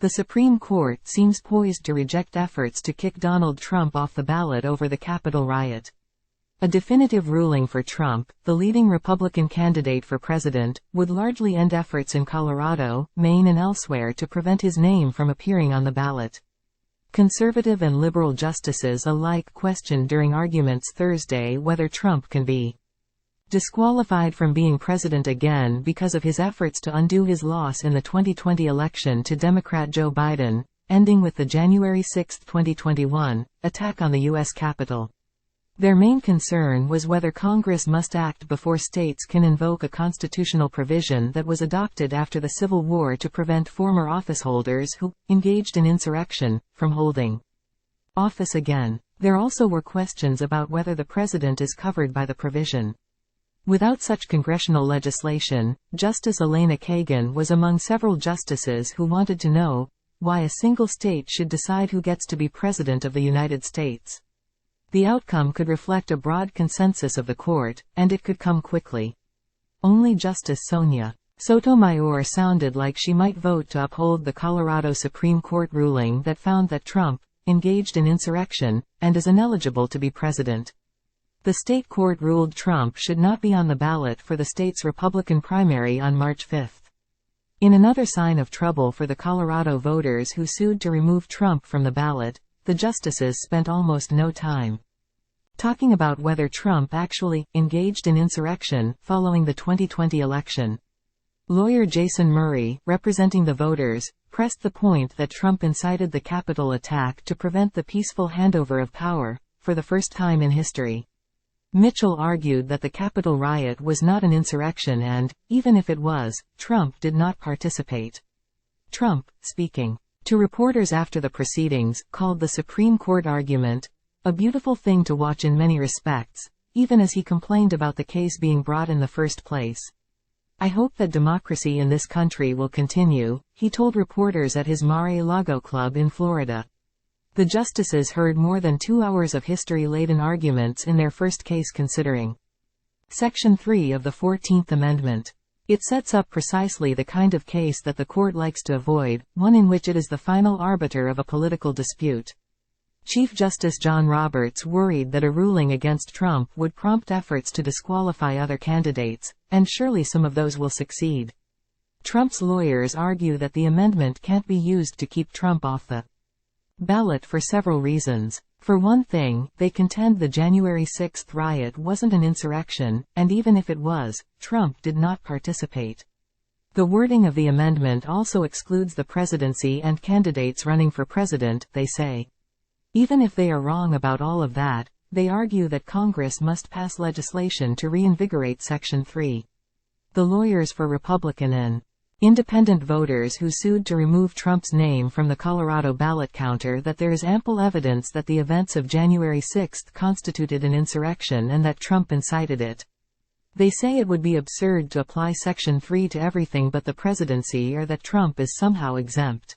The Supreme Court seems poised to reject efforts to kick Donald Trump off the ballot over the Capitol riot. A definitive ruling for Trump, the leading Republican candidate for president, would largely end efforts in Colorado, Maine and elsewhere to prevent his name from appearing on the ballot. Conservative and liberal justices alike questioned during arguments Thursday whether Trump can be disqualified from being president again because of his efforts to undo his loss in the 2020 election to Democrat Joe Biden, ending with the January 6, 2021, attack on the U.S. Capitol. Their main concern was whether Congress must act before states can invoke a constitutional provision that was adopted after the Civil War to prevent former officeholders who engaged in insurrection from holding office again. There also were questions about whether the president is covered by the provision. Without such congressional legislation, Justice Elena Kagan was among several justices who wanted to know why a single state should decide who gets to be President of the United States. The outcome could reflect a broad consensus of the court, and it could come quickly. Only Justice Sonia Sotomayor sounded like she might vote to uphold the Colorado Supreme Court ruling that found that Trump engaged in insurrection and is ineligible to be president. The state court ruled Trump should not be on the ballot for the state's Republican primary on March 5. In another sign of trouble for the Colorado voters who sued to remove Trump from the ballot, the justices spent almost no time talking about whether Trump actually engaged in insurrection following the 2020 election. Lawyer Jason Murray, representing the voters, pressed the point that Trump incited the Capitol attack to prevent the peaceful handover of power, for the first time in history. Mitchell argued that the Capitol riot was not an insurrection and, even if it was, Trump did not participate. Trump, speaking to reporters after the proceedings, called the Supreme Court argument a beautiful thing to watch in many respects, even as he complained about the case being brought in the first place. I hope that democracy in this country will continue, he told reporters at his Mar-a-Lago club in Florida. The justices heard more than 2 hours of history-laden arguments in their first case considering Section 3 of the 14th Amendment. It sets up precisely the kind of case that the court likes to avoid, one in which it is the final arbiter of a political dispute. Chief Justice John Roberts worried that a ruling against Trump would prompt efforts to disqualify other candidates, and surely some of those will succeed. Trump's lawyers argue that the amendment can't be used to keep Trump off the ballot for several reasons. For one thing, they contend the January 6 riot wasn't an insurrection, and even if it was, Trump did not participate. The wording of the amendment also excludes the presidency and candidates running for president, they say. Even if they are wrong about all of that, they argue that Congress must pass legislation to reinvigorate Section 3. The lawyers for Republican and independent voters who sued to remove Trump's name from the Colorado ballot counter that there is ample evidence that the events of January 6 constituted an insurrection and that Trump incited it. They say it would be absurd to apply Section 3 to everything but the presidency or that Trump is somehow exempt.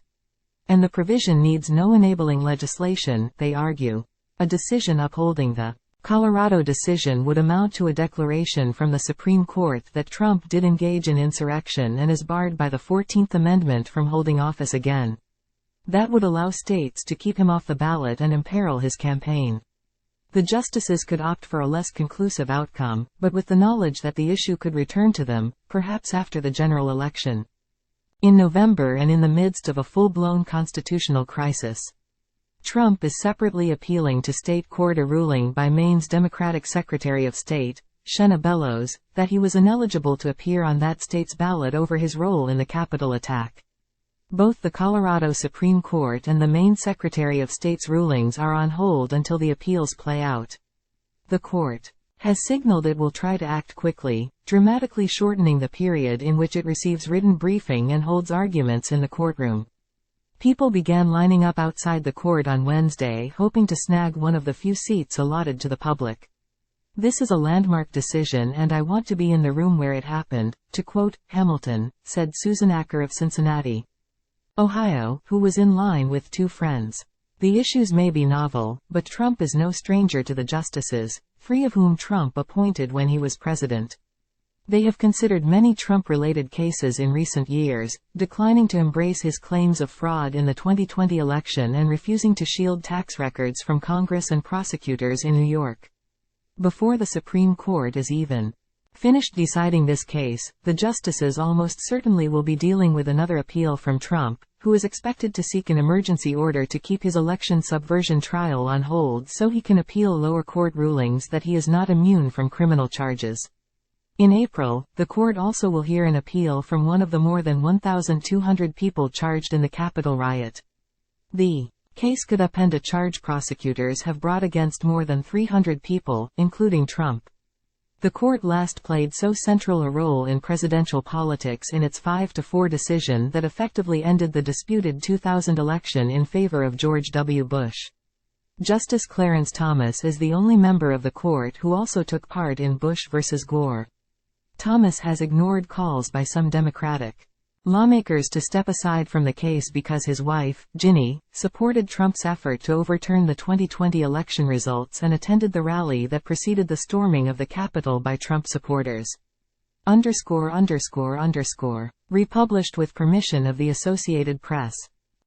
And the provision needs no enabling legislation, they argue. A decision upholding the Colorado decision would amount to a declaration from the Supreme Court that Trump did engage in insurrection and is barred by the 14th Amendment from holding office again. That would allow states to keep him off the ballot and imperil his campaign. The justices could opt for a less conclusive outcome, but with the knowledge that the issue could return to them, perhaps after the general election. In November and in the midst of a full-blown constitutional crisis. Trump is separately appealing to state court a ruling by Maine's Democratic Secretary of State, Shenna Bellows, that he was ineligible to appear on that state's ballot over his role in the Capitol attack. Both the Colorado Supreme Court and the Maine Secretary of State's rulings are on hold until the appeals play out. The court has signaled it will try to act quickly, dramatically shortening the period in which it receives written briefing and holds arguments in the courtroom. People began lining up outside the court on Wednesday hoping to snag one of the few seats allotted to the public. This is a landmark decision and I want to be in the room where it happened, to quote Hamilton, said Susan Acker of Cincinnati, Ohio, who was in line with 2 friends. The issues may be novel, but Trump is no stranger to the justices, 3 of whom Trump appointed when he was president. They have considered many Trump-related cases in recent years, declining to embrace his claims of fraud in the 2020 election and refusing to shield tax records from Congress and prosecutors in New York. Before the Supreme Court is even finished deciding this case, the justices almost certainly will be dealing with another appeal from Trump, who is expected to seek an emergency order to keep his election subversion trial on hold so he can appeal lower court rulings that he is not immune from criminal charges. In April, the court also will hear an appeal from one of the more than 1,200 people charged in the Capitol riot. The case could upend a charge prosecutors have brought against more than 300 people, including Trump. The court last played so central a role in presidential politics in its 5-4 decision that effectively ended the disputed 2000 election in favor of George W. Bush. Justice Clarence Thomas is the only member of the court who also took part in Bush v. Gore. Thomas has ignored calls by some Democratic lawmakers to step aside from the case because his wife, Ginny, supported Trump's effort to overturn the 2020 election results and attended the rally that preceded the storming of the Capitol by Trump supporters. ______. Republished with permission of the Associated Press.